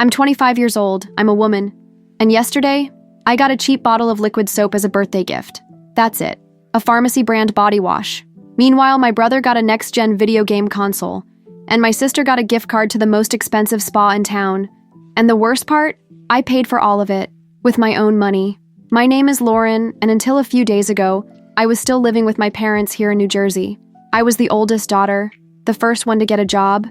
I'm 25 years old, I'm a woman, and yesterday, I got a cheap bottle of liquid soap as a birthday gift. That's it, a pharmacy brand body wash. Meanwhile, my brother got a next-gen video game console, and my sister got a gift card to the most expensive spa in town. And the worst part? I paid for all of it, with my own money. My name is Lauren, and until a few days ago, I was still living with my parents here in New Jersey. I was the oldest daughter, the first one to get a job,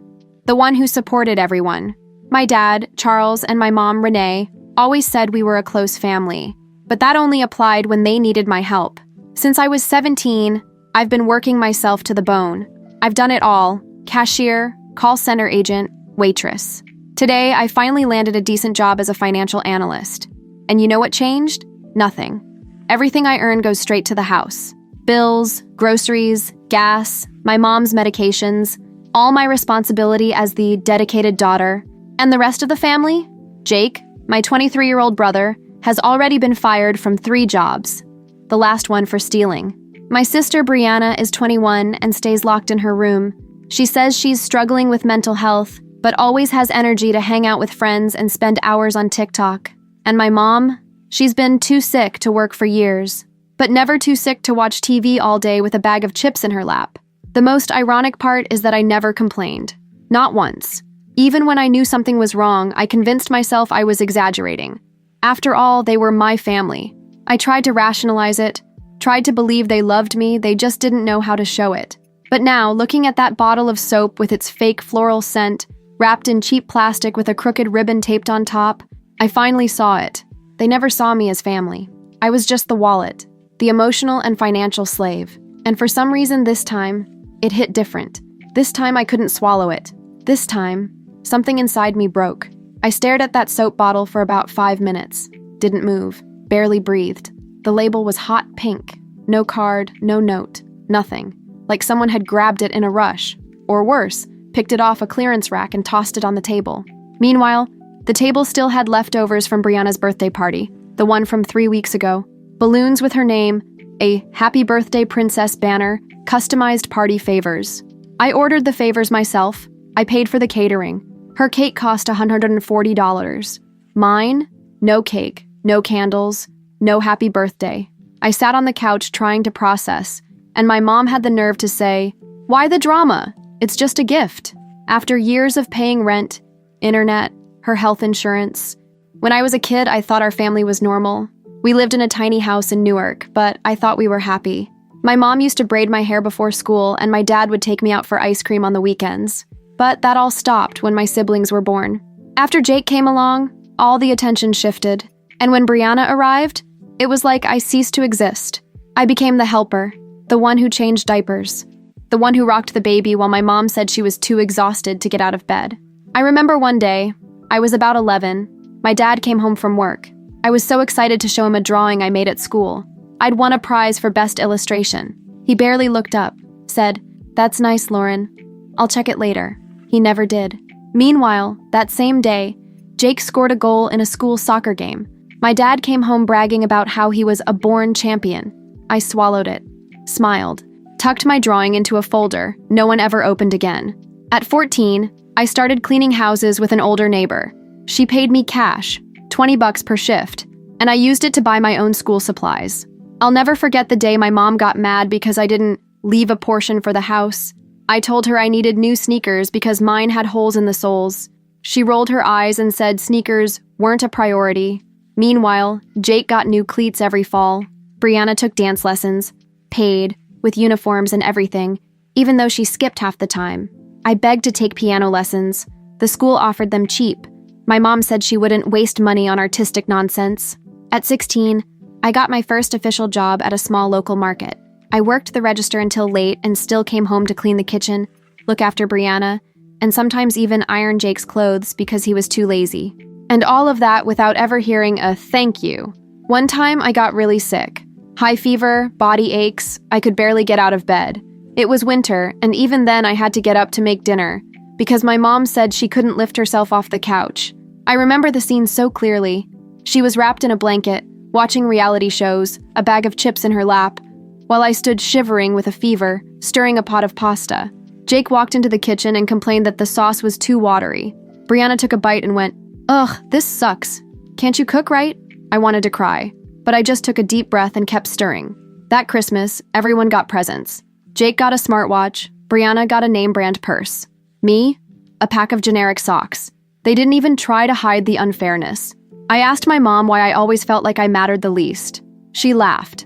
the one who supported everyone. My dad, Charles, and my mom, Renee, always said we were a close family, but that only applied when they needed my help. Since I was 17, I've been working myself to the bone. I've done it all: cashier, call center agent, waitress. Today, I finally landed a decent job as a financial analyst. And you know what changed? Nothing. Everything I earn goes straight to the house. Bills, groceries, gas, my mom's medications, all my responsibility as the dedicated daughter. And the rest of the family? Jake, my 23-year-old brother, has already been fired from 3 jobs, the last one for stealing. My sister Brianna is 21 and stays locked in her room. She says she's struggling with mental health, but always has energy to hang out with friends and spend hours on TikTok. And my mom? She's been too sick to work for years, but never too sick to watch TV all day with a bag of chips in her lap. The most ironic part is that I never complained. Not once. Even when I knew something was wrong, I convinced myself I was exaggerating. After all, they were my family. I tried to rationalize it, tried to believe they loved me, they just didn't know how to show it. But now, looking at that bottle of soap with its fake floral scent, wrapped in cheap plastic with a crooked ribbon taped on top, I finally saw it. They never saw me as family. I was just the wallet, the emotional and financial slave. And for some reason this time, it hit different. This time I couldn't swallow it. This time, something inside me broke. I stared at that soap bottle for about 5 minutes. Didn't move. Barely breathed. The label was hot pink. No card, no note. Nothing. Like someone had grabbed it in a rush. Or worse, picked it off a clearance rack and tossed it on the table. Meanwhile, the table still had leftovers from Brianna's birthday party, the one from 3 weeks ago. Balloons with her name, a Happy Birthday Princess banner, customized party favors. I ordered the favors myself. I paid for the catering. Her cake cost $140. Mine? No cake, no candles, no happy birthday. I sat on the couch trying to process, and my mom had the nerve to say, "Why the drama? It's just a gift." After years of paying rent, internet, her health insurance. When I was a kid, I thought our family was normal. We lived in a tiny house in Newark, but I thought we were happy. My mom used to braid my hair before school, and my dad would take me out for ice cream on the weekends. But that all stopped when my siblings were born. After Jake came along, all the attention shifted. And when Brianna arrived, it was like I ceased to exist. I became the helper, the one who changed diapers, the one who rocked the baby while my mom said she was too exhausted to get out of bed. I remember one day, I was about 11, my dad came home from work. I was so excited to show him a drawing I made at school. I'd won a prize for best illustration. He barely looked up, said, "That's nice, Lauren. I'll check it later." He never did. Meanwhile, that same day, Jake scored a goal in a school soccer game. My dad came home bragging about how he was a born champion. I swallowed it, smiled, tucked my drawing into a folder no one ever opened again. At 14, I started cleaning houses with an older neighbor. She paid me cash, $20 per shift, and I used it to buy my own school supplies. I'll never forget the day my mom got mad because I didn't leave a portion for the house. I told her I needed new sneakers because mine had holes in the soles. She rolled her eyes and said sneakers weren't a priority. Meanwhile, Jake got new cleats every fall. Brianna took dance lessons, paid, with uniforms and everything, even though she skipped half the time. I begged to take piano lessons. The school offered them cheap. My mom said she wouldn't waste money on artistic nonsense. At 16, I got my first official job at a small local market. I worked the register until late and still came home to clean the kitchen, look after Brianna, and sometimes even iron Jake's clothes because he was too lazy. And all of that without ever hearing a thank you. One time I got really sick. High fever, body aches, I could barely get out of bed. It was winter, and even then I had to get up to make dinner, because my mom said she couldn't lift herself off the couch. I remember the scene so clearly. She was wrapped in a blanket, watching reality shows, a bag of chips in her lap, while I stood shivering with a fever, stirring a pot of pasta. Jake walked into the kitchen and complained that the sauce was too watery. Brianna took a bite and went, Ugh, this sucks. Can't you cook right? I wanted to cry, but I just took a deep breath and kept stirring. That Christmas, everyone got presents. Jake got a smartwatch, Brianna got a name-brand purse. Me? A pack of generic socks. They didn't even try to hide the unfairness. I asked my mom why I always felt like I mattered the least. She laughed,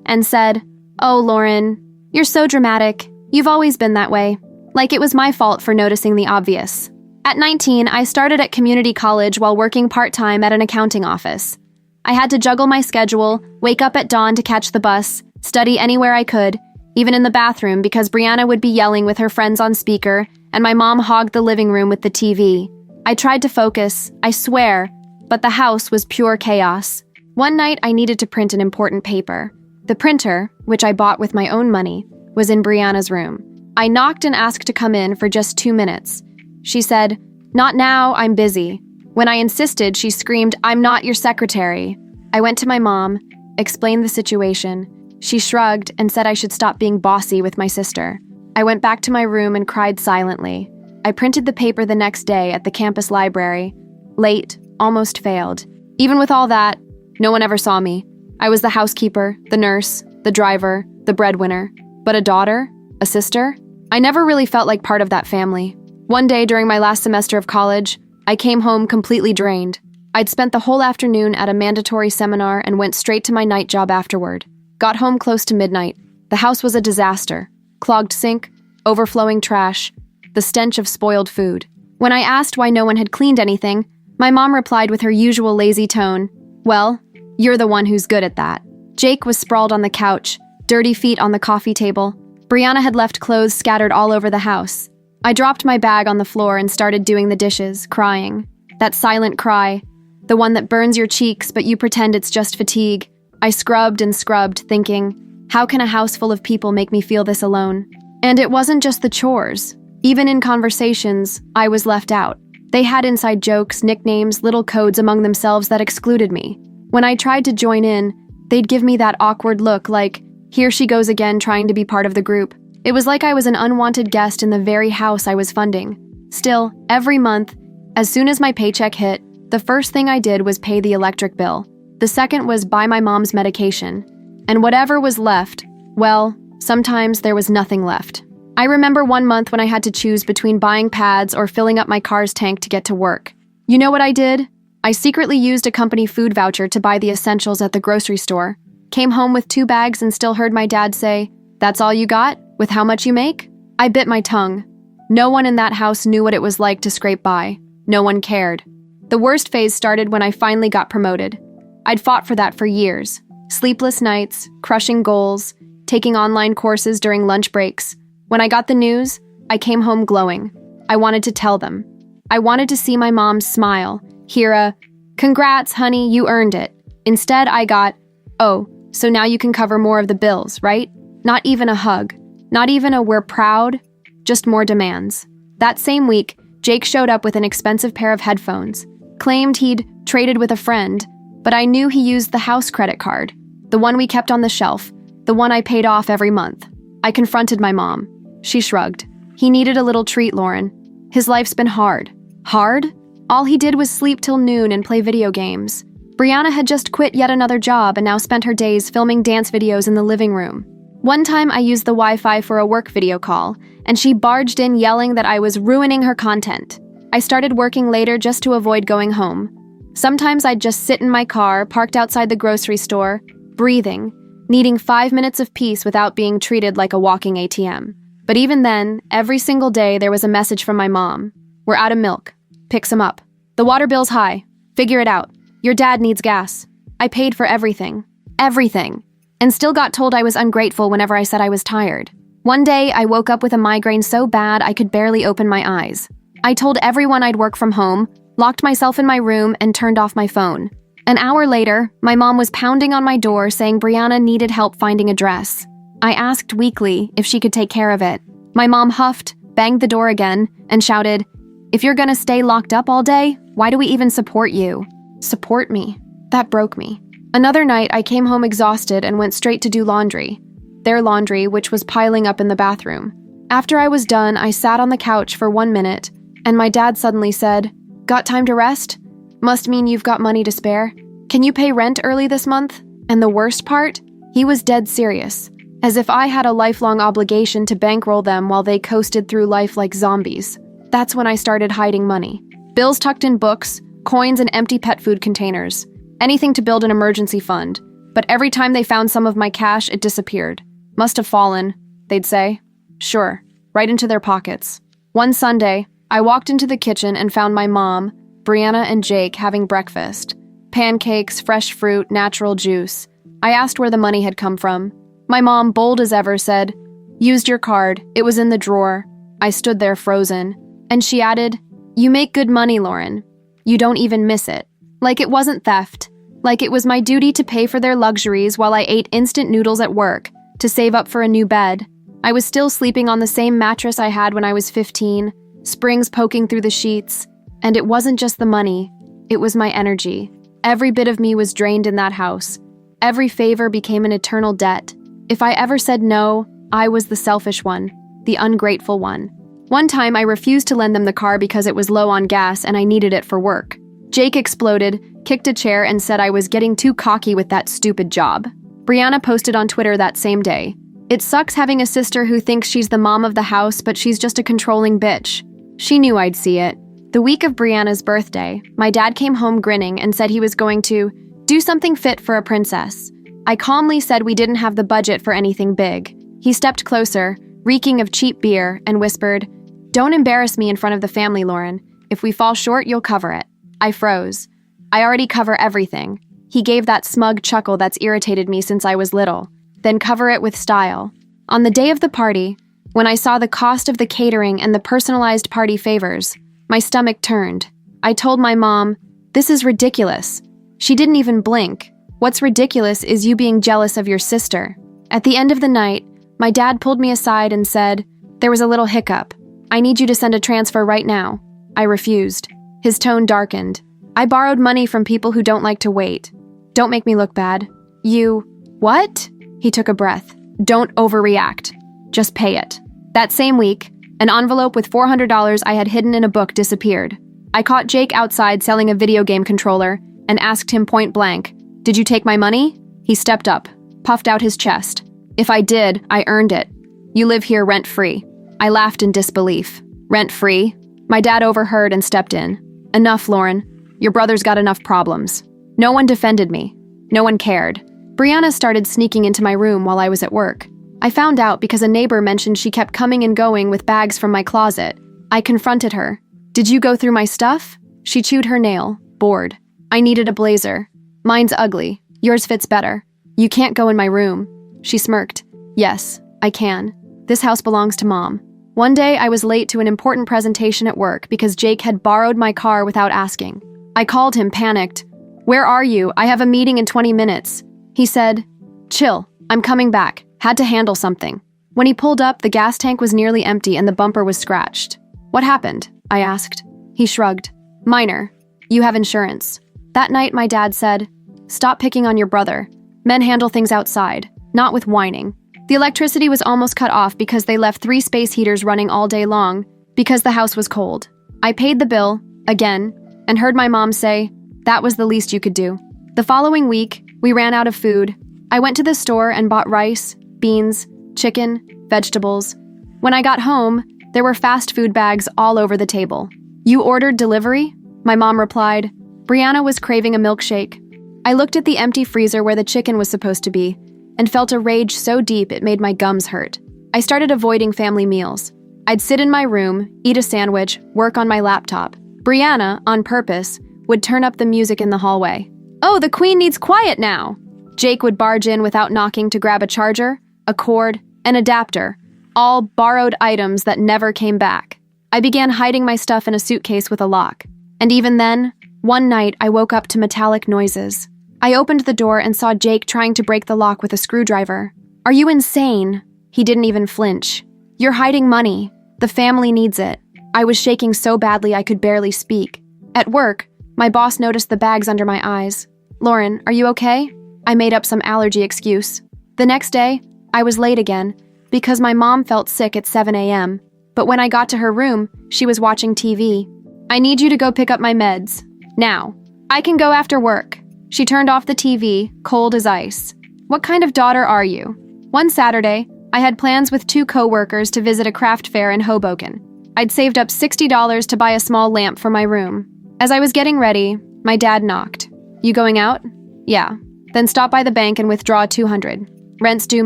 and said, "Oh, Lauren, you're so dramatic. You've always been that way." Like it was my fault for noticing the obvious. At 19, I started at community college while working part-time at an accounting office. I had to juggle my schedule, wake up at dawn to catch the bus, study anywhere I could, even in the bathroom because Brianna would be yelling with her friends on speaker, and my mom hogged the living room with the TV. I tried to focus, I swear, but the house was pure chaos. One night, I needed to print an important paper. The printer, which I bought with my own money, was in Brianna's room. I knocked and asked to come in for just 2 minutes. She said, "Not now, I'm busy." When I insisted, she screamed, "I'm not your secretary." I went to my mom, explained the situation. She shrugged and said I should stop being bossy with my sister. I went back to my room and cried silently. I printed the paper the next day at the campus library. Late, almost failed. Even with all that, no one ever saw me. I was the housekeeper, the nurse, the driver, the breadwinner. But a daughter? A sister? I never really felt like part of that family. One day during my last semester of college, I came home completely drained. I'd spent the whole afternoon at a mandatory seminar and went straight to my night job afterward. Got home close to midnight. The house was a disaster. Clogged sink, overflowing trash, the stench of spoiled food. When I asked why no one had cleaned anything, my mom replied with her usual lazy tone, "Well, you're the one who's good at that." Jake was sprawled on the couch, dirty feet on the coffee table. Brianna had left clothes scattered all over the house. I dropped my bag on the floor and started doing the dishes, crying. That silent cry, the one that burns your cheeks but you pretend it's just fatigue. I scrubbed and scrubbed, thinking, how can a house full of people make me feel this alone? And it wasn't just the chores. Even in conversations, I was left out. They had inside jokes, nicknames, little codes among themselves that excluded me. When I tried to join in, they'd give me that awkward look like, here she goes again trying to be part of the group. It was like I was an unwanted guest in the very house I was funding. Still, every month, as soon as my paycheck hit, the first thing I did was pay the electric bill. The second was buy my mom's medication. And whatever was left, well, sometimes there was nothing left. I remember one month when I had to choose between buying pads or filling up my car's tank to get to work. You know what I did? I secretly used a company food voucher to buy the essentials at the grocery store. Came home with 2 bags and still heard my dad say, "That's all you got? With how much you make?" I bit my tongue. No one in that house knew what it was like to scrape by. No one cared. The worst phase started when I finally got promoted. I'd fought for that for years. Sleepless nights, crushing goals, taking online courses during lunch breaks. When I got the news, I came home glowing. I wanted to tell them. I wanted to see my mom smile, hear a, "Congrats, honey, you earned it." Instead, I got, "Oh, so now you can cover more of the bills, right?" Not even a hug. Not even a "we're proud," just more demands. That same week, Jake showed up with an expensive pair of headphones, claimed he'd traded with a friend, but I knew he used the house credit card, the one we kept on the shelf, the one I paid off every month. I confronted my mom. She shrugged. He needed a little treat, Lauren. His life's been hard. Hard? All he did was sleep till noon and play video games. Brianna had just quit yet another job and now spent her days filming dance videos in the living room. One time I used the Wi-Fi for a work video call, and she barged in yelling that I was ruining her content. I started working later just to avoid going home. Sometimes I'd just sit in my car, parked outside the grocery store, breathing, needing 5 minutes of peace without being treated like a walking ATM. But even then, every single day there was a message from my mom. "We're out of milk. Pick some up. The water bill's high. Figure it out. Your dad needs gas." I paid for everything. Everything. And still got told I was ungrateful whenever I said I was tired. One day, I woke up with a migraine so bad I could barely open my eyes. I told everyone I'd work from home, locked myself in my room, and turned off my phone. An hour later, my mom was pounding on my door saying Brianna needed help finding a dress. I asked weakly if she could take care of it. My mom huffed, banged the door again, and shouted, "If you're gonna stay locked up all day, why do we even support you?" Support me. That broke me. Another night, I came home exhausted and went straight to do laundry. Their laundry, which was piling up in the bathroom. After I was done, I sat on the couch for 1 minute, and my dad suddenly said, Got time to rest? Must mean you've got money to spare. Can you pay rent early this month? And the worst part? He was dead serious, as if I had a lifelong obligation to bankroll them while they coasted through life like zombies. That's when I started hiding money. Bills tucked in books, coins and empty pet food containers. Anything to build an emergency fund. But every time they found some of my cash, it disappeared. Must have fallen, they'd say. Sure, right into their pockets. One Sunday, I walked into the kitchen and found my mom, Brianna and Jake having breakfast. Pancakes, fresh fruit, natural juice. I asked where the money had come from. My mom, bold as ever, said, "Used your card. It was in the drawer." I stood there frozen. And she added, "You make good money, Lauren. You don't even miss it." Like it wasn't theft. Like it was my duty to pay for their luxuries while I ate instant noodles at work, to save up for a new bed. I was still sleeping on the same mattress I had when I was 15, springs poking through the sheets. And it wasn't just the money, it was my energy. Every bit of me was drained in that house. Every favor became an eternal debt. If I ever said no, I was the selfish one, the ungrateful one. One time I refused to lend them the car because it was low on gas and I needed it for work. Jake exploded, kicked a chair, and said I was getting too cocky with that stupid job. Brianna posted on Twitter that same day, "It sucks having a sister who thinks she's the mom of the house, but she's just a controlling bitch." She knew I'd see it. The week of Brianna's birthday, my dad came home grinning and said he was going to do something fit for a princess. I calmly said we didn't have the budget for anything big. He stepped closer, reeking of cheap beer, and whispered, "Don't embarrass me in front of the family, Lauren. If we fall short, you'll cover it." I froze. I already cover everything. He gave that smug chuckle that's irritated me since I was little. Then cover it with style. On the day of the party, when I saw the cost of the catering and the personalized party favors, my stomach turned. I told my mom, "This is ridiculous." She didn't even blink. What's ridiculous is you being jealous of your sister. At the end of the night, my dad pulled me aside and said, "There was a little hiccup. I need you to send a transfer right now." I refused. His tone darkened. "I borrowed money from people who don't like to wait. Don't make me look bad." "You... what?" He took a breath. "Don't overreact. Just pay it." That same week, an envelope with $400 I had hidden in a book disappeared. I caught Jake outside selling a video game controller and asked him point blank, "Did you take my money?" He stepped up, puffed out his chest. "If I did, I earned it. You live here rent-free." I laughed in disbelief. "Rent-free?" My dad overheard and stepped in. "Enough, Lauren. Your brother's got enough problems." No one defended me. No one cared. Brianna started sneaking into my room while I was at work. I found out because a neighbor mentioned she kept coming and going with bags from my closet. I confronted her. "Did you go through my stuff?" She chewed her nail, bored. "I needed a blazer. Mine's ugly. Yours fits better. You can't go in my room." She smirked. "Yes, I can. This house belongs to Mom." One day I was late to an important presentation at work because Jake had borrowed my car without asking. I called him, panicked. "Where are you? I have a meeting in 20 minutes. He said, "Chill, I'm coming back. Had to handle something." When he pulled up, the gas tank was nearly empty and the bumper was scratched. "What happened?" I asked. He shrugged. "Minor. You have insurance." That night, my dad said, "Stop picking on your brother. Men handle things outside, not with whining." The electricity was almost cut off because they left 3 space heaters running all day long because the house was cold. I paid the bill, again, and heard my mom say, "That was the least you could do." The following week, we ran out of food. I went to the store and bought rice, beans, chicken, vegetables. When I got home, there were fast food bags all over the table. "You ordered delivery?" My mom replied. Brianna was craving a milkshake. I looked at the empty freezer where the chicken was supposed to be and felt a rage so deep it made my gums hurt. I started avoiding family meals. I'd sit in my room, eat a sandwich, work on my laptop. Brianna, on purpose, would turn up the music in the hallway. "Oh, the queen needs quiet now!" Jake would barge in without knocking to grab a charger, a cord, an adapter, all borrowed items that never came back. I began hiding my stuff in a suitcase with a lock. And even then, one night I woke up to metallic noises. I opened the door and saw Jake trying to break the lock with a screwdriver. "Are you insane?" He didn't even flinch. "You're hiding money. The family needs it." I was shaking so badly I could barely speak. At work, my boss noticed the bags under my eyes. "Lauren, are you okay?" I made up some allergy excuse. The next day, I was late again because my mom felt sick at 7 a.m. But when I got to her room, she was watching TV. I need you to go pick up my meds. Now. I can go after work. She turned off the TV, cold as ice. What kind of daughter are you? One Saturday, I had plans with 2 co-workers to visit a craft fair in Hoboken. I'd saved up $60 to buy a small lamp for my room. As I was getting ready, my dad knocked. You going out? Yeah. Then stop by the bank and withdraw $200. Rent's due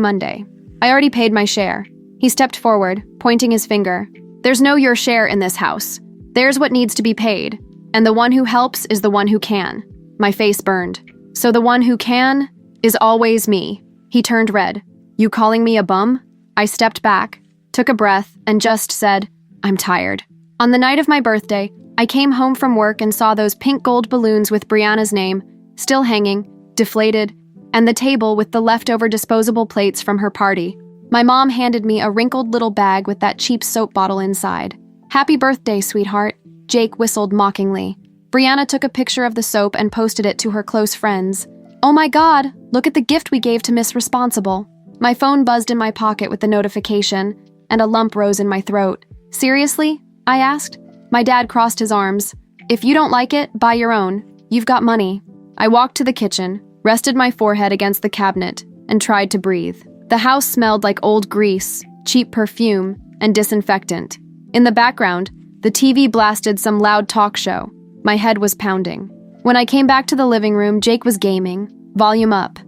Monday. I already paid my share. He stepped forward, pointing his finger. There's no your share in this house. There's what needs to be paid. And the one who helps is the one who can. My face burned. So the one who can is always me. He turned red. You calling me a bum? I stepped back, took a breath, and just said, I'm tired. On the night of my birthday, I came home from work and saw those pink gold balloons with Brianna's name, still hanging, deflated, and the table with the leftover disposable plates from her party. My mom handed me a wrinkled little bag with that cheap soap bottle inside. Happy birthday, sweetheart, Jake whistled mockingly. Brianna took a picture of the soap and posted it to her close friends. Oh my God, look at the gift we gave to Miss Responsible. My phone buzzed in my pocket with the notification, and a lump rose in my throat. Seriously? I asked. My dad crossed his arms. If you don't like it, buy your own. You've got money. I walked to the kitchen, rested my forehead against the cabinet, and tried to breathe. The house smelled like old grease, cheap perfume, and disinfectant. In the background, the TV blasted some loud talk show. My head was pounding. When I came back to the living room, Jake was gaming, volume up,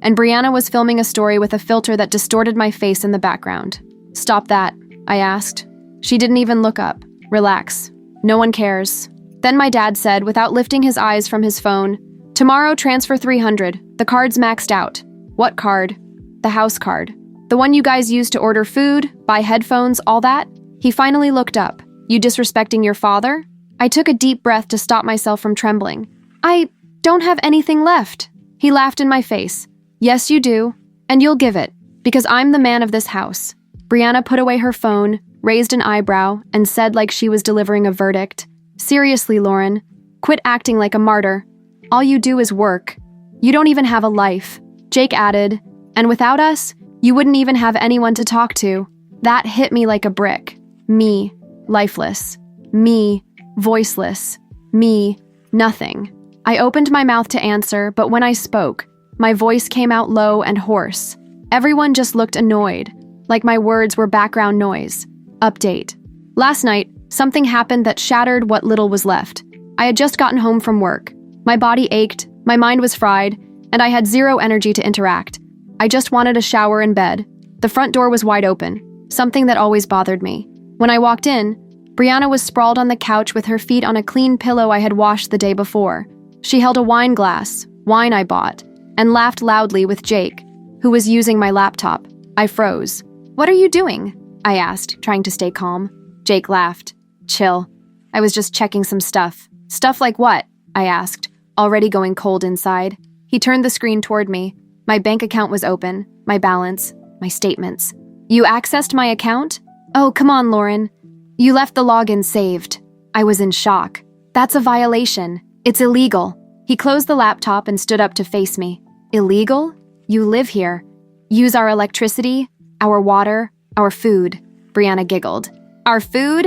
and Brianna was filming a story with a filter that distorted my face in the background. Stop that, I asked. She didn't even look up. Relax. No one cares. Then my dad said, without lifting his eyes from his phone, tomorrow transfer $300. The card's maxed out. What card? The house card. The one you guys use to order food, buy headphones, all that? He finally looked up. You disrespecting your father? I took a deep breath to stop myself from trembling. I don't have anything left. He laughed in my face. Yes, you do. And you'll give it. Because I'm the man of this house. Brianna put away her phone, raised an eyebrow, and said like she was delivering a verdict. Seriously, Lauren. Quit acting like a martyr. All you do is work. You don't even have a life. Jake added, and without us, you wouldn't even have anyone to talk to. That hit me like a brick. Me, lifeless. Me, voiceless. Me, nothing. I opened my mouth to answer, but when I spoke, my voice came out low and hoarse. Everyone just looked annoyed, like my words were background noise. Update. Last night, something happened that shattered what little was left. I had just gotten home from work. My body ached, my mind was fried, and I had zero energy to interact. I just wanted a shower and bed. The front door was wide open, something that always bothered me. When I walked in, Brianna was sprawled on the couch with her feet on a clean pillow I had washed the day before. She held a wine glass, wine I bought, and laughed loudly with Jake, who was using my laptop. I froze. What are you doing? I asked, trying to stay calm. Jake laughed. Chill. I was just checking some stuff. Stuff like what? I asked, already going cold inside. He turned the screen toward me. My bank account was open, my balance, my statements. You accessed my account? Oh, come on, Lauren. You left the login saved. I was in shock. That's a violation. It's illegal. He closed the laptop and stood up to face me. Illegal? You live here. Use our electricity, our water, our food. Brianna giggled. Our food?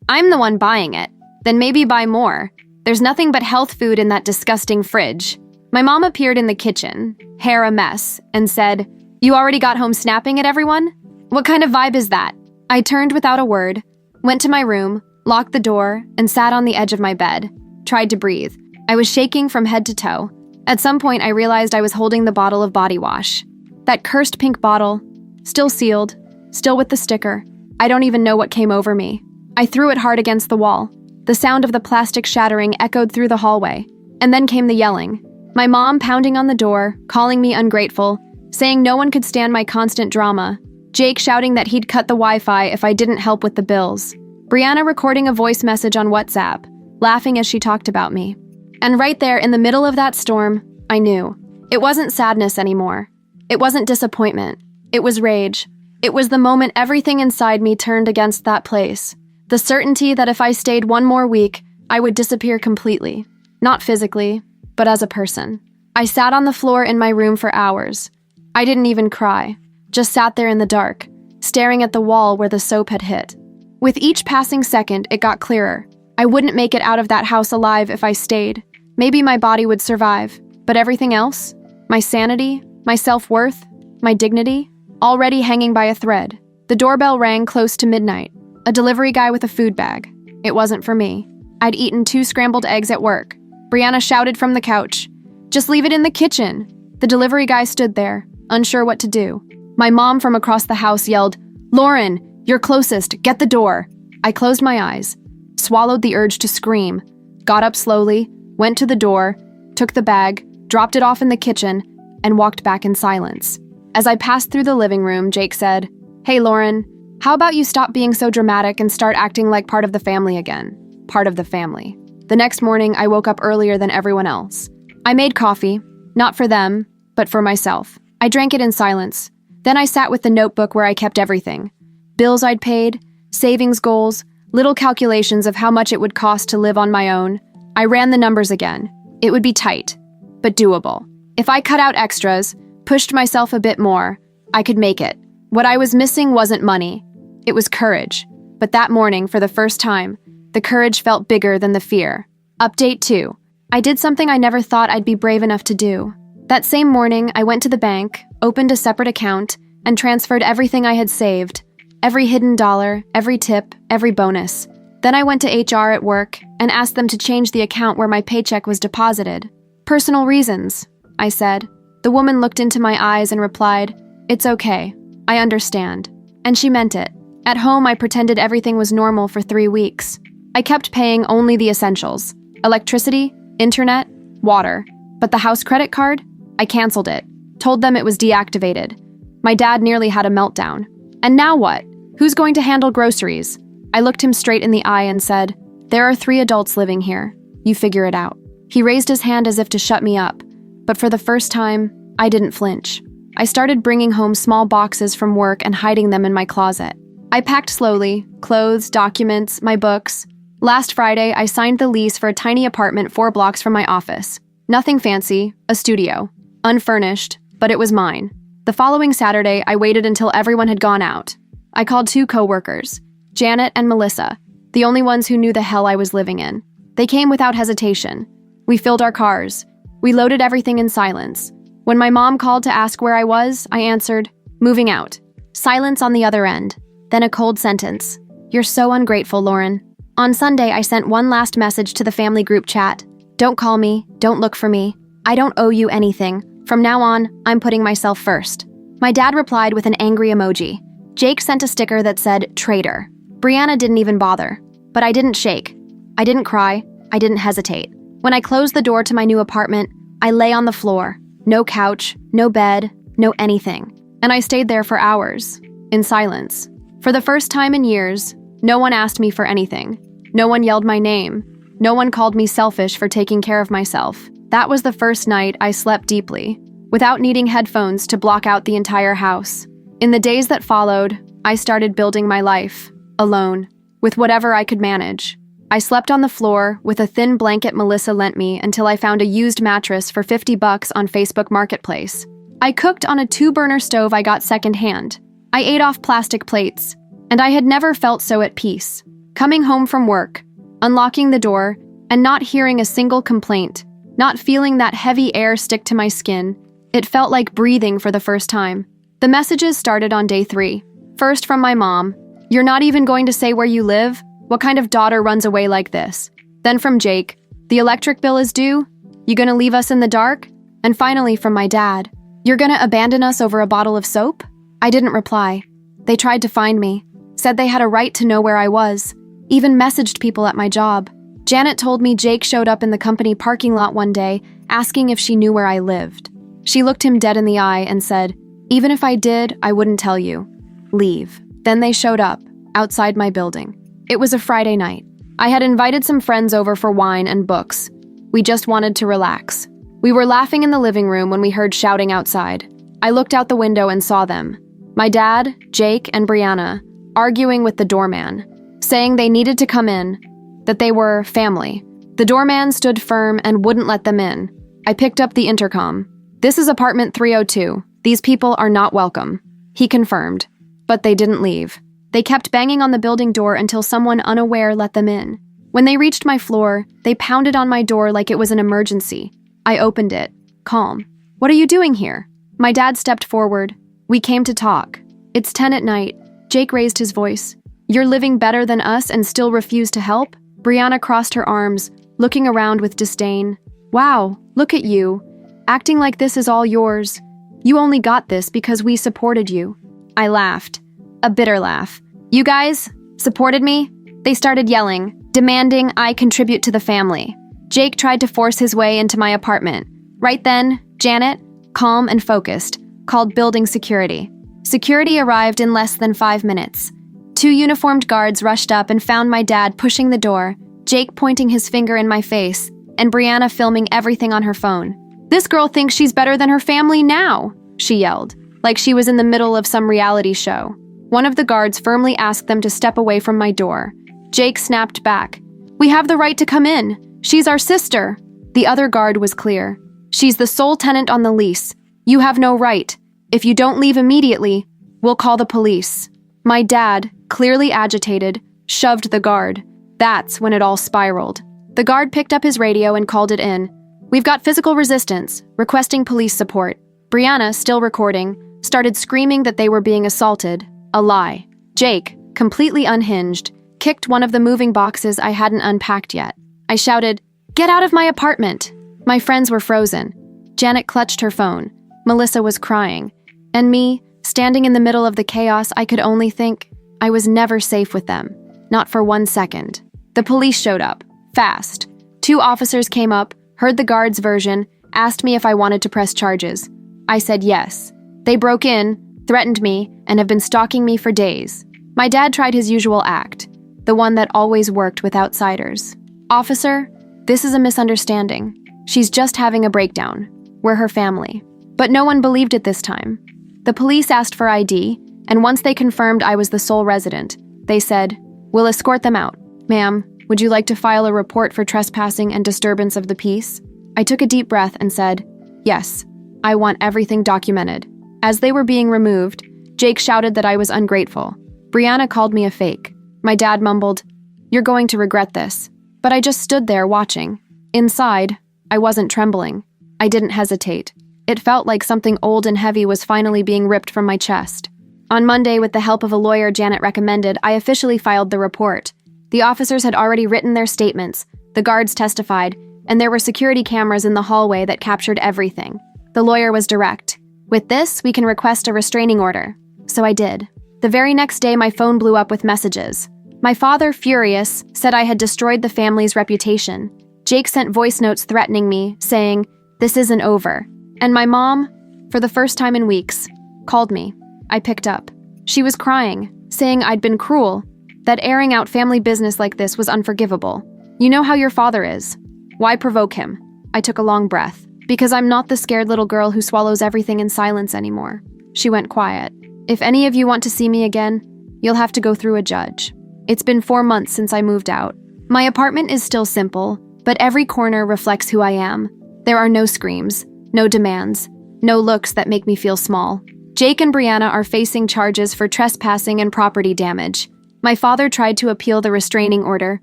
I'm the one buying it. Then maybe buy more. There's nothing but health food in that disgusting fridge. My mom appeared in the kitchen, hair a mess, and said, You already got home snapping at everyone? What kind of vibe is that? I turned without a word, went to my room, locked the door, and sat on the edge of my bed. Tried to breathe. I was shaking from head to toe. At some point, I realized I was holding the bottle of body wash. That cursed pink bottle, still sealed, still with the sticker. I don't even know what came over me. I threw it hard against the wall. The sound of the plastic shattering echoed through the hallway. And then came the yelling. My mom pounding on the door, calling me ungrateful, saying no one could stand my constant drama. Jake shouting that he'd cut the Wi-Fi if I didn't help with the bills. Brianna recording a voice message on WhatsApp, laughing as she talked about me. And right there in the middle of that storm, I knew. It wasn't sadness anymore. It wasn't disappointment. It was rage. It was the moment everything inside me turned against that place. The certainty that if I stayed one more week, I would disappear completely. Not physically, but as a person. I sat on the floor in my room for hours. I didn't even cry. Just sat there in the dark, staring at the wall where the soap had hit. With each passing second, it got clearer. I wouldn't make it out of that house alive if I stayed. Maybe my body would survive, but everything else? My sanity, my self-worth, my dignity? Already hanging by a thread. The doorbell rang close to midnight. A delivery guy with a food bag. It wasn't for me. I'd eaten 2 scrambled eggs at work. Brianna shouted from the couch, "Just leave it in the kitchen." The delivery guy stood there, unsure what to do. My mom from across the house yelled, "Lauren, you're closest, get the door." I closed my eyes, swallowed the urge to scream, got up slowly, went to the door, took the bag, dropped it off in the kitchen, and walked back in silence. As I passed through the living room, Jake said, "Hey Lauren, how about you stop being so dramatic and start acting like part of the family again?" Part of the family. The next morning, I woke up earlier than everyone else. I made coffee, not for them, but for myself. I drank it in silence. Then I sat with the notebook where I kept everything. Bills I'd paid, savings goals, little calculations of how much it would cost to live on my own. I ran the numbers again. It would be tight, but doable. If I cut out extras, pushed myself a bit more, I could make it. What I was missing wasn't money. It was courage. But that morning, for the first time, the courage felt bigger than the fear. Update 2. I did something I never thought I'd be brave enough to do. That same morning, I went to the bank, opened a separate account, and transferred everything I had saved. Every hidden dollar, every tip, every bonus. Then I went to HR at work and asked them to change the account where my paycheck was deposited. "Personal reasons," I said. The woman looked into my eyes and replied, "It's okay. I understand." And she meant it. At home, I pretended everything was normal for 3 weeks. I kept paying only the essentials: electricity, internet, water. But the house credit card? I canceled it. Told them it was deactivated. My dad nearly had a meltdown. And now what? Who's going to handle groceries? I looked him straight in the eye and said, "There are 3 adults living here. You figure it out." He raised his hand as if to shut me up. But for the first time, I didn't flinch. I started bringing home small boxes from work and hiding them in my closet. I packed slowly: clothes, documents, my books. Last Friday, I signed the lease for a tiny apartment 4 blocks from my office. Nothing fancy, a studio. Unfurnished, but it was mine. The following Saturday, I waited until everyone had gone out. I called 2 coworkers, Janet and Melissa, the only ones who knew the hell I was living in. They came without hesitation. We filled our cars. We loaded everything in silence. When my mom called to ask where I was, I answered, "Moving out." Silence on the other end. Then a cold sentence. "You're so ungrateful, Lauren." On Sunday, I sent one last message to the family group chat. "Don't call me. Don't look for me. I don't owe you anything. From now on, I'm putting myself first." My dad replied with an angry emoji. Jake sent a sticker that said, "Traitor." Brianna didn't even bother. But I didn't shake. I didn't cry. I didn't hesitate. When I closed the door to my new apartment, I lay on the floor. No couch, no bed, no anything. And I stayed there for hours, in silence. For the first time in years, no one asked me for anything. No one yelled my name. No one called me selfish for taking care of myself. That was the first night I slept deeply, without needing headphones to block out the entire house. In the days that followed, I started building my life, alone, with whatever I could manage. I slept on the floor with a thin blanket Melissa lent me until I found a used mattress for $50 on Facebook Marketplace. I cooked on a 2-burner stove I got secondhand. I ate off plastic plates, and I had never felt so at peace. Coming home from work, unlocking the door, and not hearing a single complaint, not feeling that heavy air stick to my skin, it felt like breathing for the first time. The messages started on day 3. First from my mom, "You're not even going to say where you live? What kind of daughter runs away like this?" Then from Jake, "The electric bill is due? You gonna leave us in the dark?" And finally from my dad, "You're gonna abandon us over a bottle of soap?" I didn't reply. They tried to find me, said they had a right to know where I was, even messaged people at my job. Janet told me Jake showed up in the company parking lot one day, asking if she knew where I lived. She looked him dead in the eye and said, "Even if I did, I wouldn't tell you. Leave." Then they showed up, outside my building. It was a Friday night. I had invited some friends over for wine and books. We just wanted to relax. We were laughing in the living room when we heard shouting outside. I looked out the window and saw them. My dad, Jake, and Brianna, arguing with the doorman, saying they needed to come in, that they were family. The doorman stood firm and wouldn't let them in. I picked up the intercom. "This is apartment 302. These people are not welcome," he confirmed. But they didn't leave. They kept banging on the building door until someone unaware let them in. When they reached my floor, they pounded on my door like it was an emergency. I opened it, calm. "What are you doing here?" My dad stepped forward. "We came to talk." "It's 10 at night." Jake raised his voice. "You're living better than us and still refuse to help?" Brianna crossed her arms, looking around with disdain. "Wow, look at you. Acting like this is all yours. You only got this because we supported you." I laughed. A bitter laugh. "You guys supported me?" They started yelling, demanding I contribute to the family. Jake tried to force his way into my apartment. Right then, Janet, calm and focused, called building security. Security arrived in less than 5 minutes. 2 uniformed guards rushed up and found my dad pushing the door, Jake pointing his finger in my face, and Brianna filming everything on her phone. "This girl thinks she's better than her family now," she yelled, like she was in the middle of some reality show. One of the guards firmly asked them to step away from my door. Jake snapped back. "We have the right to come in. She's our sister." The other guard was clear. "She's the sole tenant on the lease. You have no right. If you don't leave immediately, we'll call the police." My dad, clearly agitated, shoved the guard. That's when it all spiraled. The guard picked up his radio and called it in. "We've got physical resistance, requesting police support." Brianna, still recording, started screaming that they were being assaulted. A lie. Jake, completely unhinged, kicked one of the moving boxes I hadn't unpacked yet. I shouted, "Get out of my apartment!" My friends were frozen. Janet clutched her phone. Melissa was crying. And me, standing in the middle of the chaos, I could only think I was never safe with them. Not for 1 second. The police showed up. Fast. 2 officers came up, heard the guard's version, asked me if I wanted to press charges. I said yes. They broke in, threatened me, and have been stalking me for days. My dad tried his usual act, the one that always worked with outsiders. "Officer, this is a misunderstanding. She's just having a breakdown. We're her family." But no one believed it this time. The police asked for ID, and once they confirmed I was the sole resident, they said, "We'll escort them out." "Ma'am, would you like to file a report for trespassing and disturbance of the peace?" I took a deep breath and said, "Yes, I want everything documented." As they were being removed, Jake shouted that I was ungrateful. Brianna called me a fake. My dad mumbled, "You're going to regret this." But I just stood there watching. Inside, I wasn't trembling. I didn't hesitate. It felt like something old and heavy was finally being ripped from my chest. On Monday, with the help of a lawyer Janet recommended, I officially filed the report. The officers had already written their statements, the guards testified, and there were security cameras in the hallway that captured everything. The lawyer was direct. "With this, we can request a restraining order." So I did. The very next day, my phone blew up with messages. My father, furious, said I had destroyed the family's reputation. Jake sent voice notes threatening me, saying, "This isn't over." And my mom, for the first time in weeks, called me. I picked up. She was crying, saying I'd been cruel, that airing out family business like this was unforgivable. "You know how your father is. Why provoke him?" I took a long breath. "Because I'm not the scared little girl who swallows everything in silence anymore." She went quiet. "If any of you want to see me again, you'll have to go through a judge." It's been 4 months since I moved out. My apartment is still simple, but every corner reflects who I am. There are no screams, no demands, no looks that make me feel small. Jake and Brianna are facing charges for trespassing and property damage. My father tried to appeal the restraining order,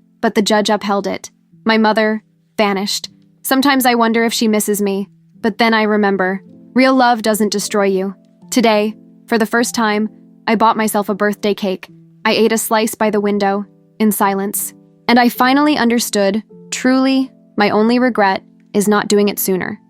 but the judge upheld it. My mother vanished. Sometimes I wonder if she misses me, but then I remember, real love doesn't destroy you. Today, for the first time, I bought myself a birthday cake. I ate a slice by the window, in silence. And I finally understood, truly, my only regret is not doing it sooner.